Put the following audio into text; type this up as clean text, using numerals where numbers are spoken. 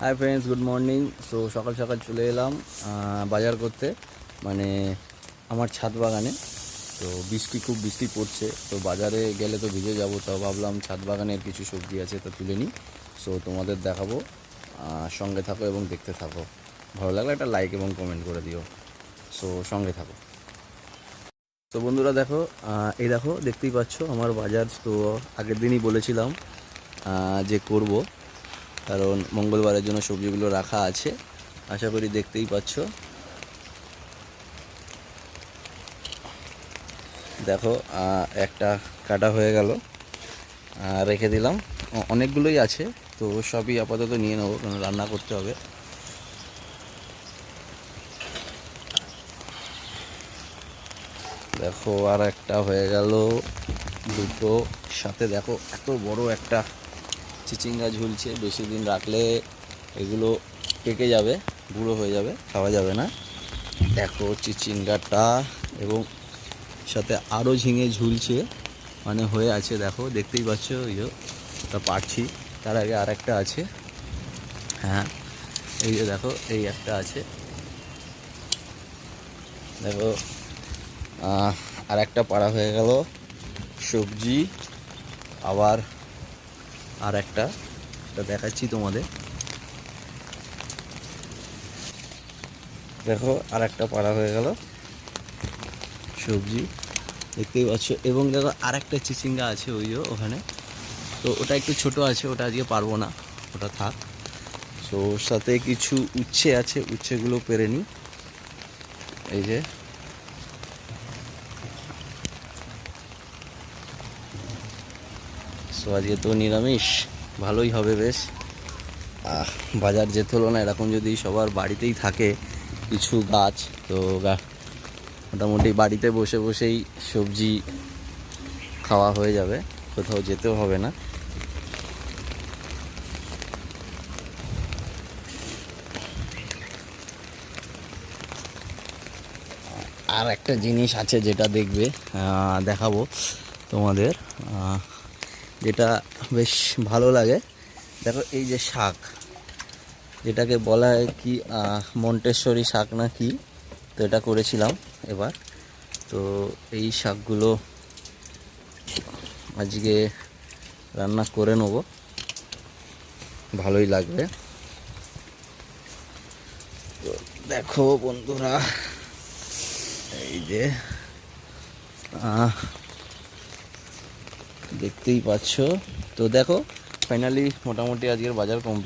Hi friends, good morning. So সকাল সকাল চলে এলাম বাজার করতে, মানে আমার ছাদ বাগানে। তো খুব বৃষ্টি পড়ছে, তো বাজারে গেলে তো ভিজে যাব, তো ভাবলাম ছাদ বাগানের কিছু সবজি আছে তো তুলে নিই। সো তোমাদের দেখাবো, সঙ্গে থাকো এবং দেখতে থাকো। ভালো লাগলে একটা লাইক এবং কমেন্ট করে দিও। সো সঙ্গে থাকো। তো বন্ধুরা দেখো, এই দেখো দেখতেই পাচ্ছ আমার বাজার। তো আগের দিনই বলেছিলাম যে করব, কারণ মঙ্গলবারের জন্য সবজিগুলো রাখা আছে। আশা করি দেখতেই পাচ্ছ। দেখো, একটা কাটা হয়ে গেল, রেখে দিলাম। অনেকগুলোই আছে, তো সবই আপাতত নিয়ে নেবো, কারণ রান্না করতে হবে। দেখো আর একটা হয়ে গেল, দুটো সাথে। দেখো এত বড় একটা চিচিঙ্গা ঝুলছে, বেশি দিন রাখলে এগুলো পেকে যাবে, বুড়ো হয়ে যাবে, খাওয়া যাবে না। দেখো চিচিঙ্গাটা, এবং সাথে আরও ঝিঙে ঝুলছে, মানে হয়ে আছে। দেখো দেখতেই পাচ্ছ, ওটা পারছি। তার আগে আর একটা আছে। হ্যাঁ, এই যে দেখো, এই একটা আছে। দেখো আর একটা পাড়া হয়ে গেল সবজি। আবার আর একটা দেখাচ্ছি তোমাদের। দেখো আর একটা পাড়া হয়ে গেল সবজি, দেখতেই পাচ্ছ। এবং দেখো আর একটা চিচিঙ্গা আছে ওখানে। তো ওটা একটু ছোট আছে, ওটা আজকে পারবো না, ওটা থাক। তো ওর সাথে কিছু উচ্ছে আছে, উচ্ছেগুলো পেরে নিই। এই যে সো আজকে তো নিরামিষ, ভালোই হবে বেশ। বাজার যে তুলনায় এরকম যদি সবার বাড়িতেই থাকে কিছু গাছ, তো মোটামুটি বাড়িতে বসে বসেই সবজি খাওয়া হয়ে যাবে, কোথাও যেতেও হবে না। আর একটা জিনিস আছে যেটা দেখবে, দেখাবো তোমাদের, যেটা বেশ ভালো লাগে। দেখো এই যে শাক, যেটাকে বলা হয় কি মন্টেশ্বরী শাক না কি, তো এটা করেছিলাম এবার। তো এই শাকগুলো আজকে রান্না করে নেব, ভালোই লাগবে। তো দেখো বন্ধুরা, এই যে দেখতেই পাচ্ছ। তো দেখো ফাইনালি মোটামুটি আজকের বাজার কমপ্লিট।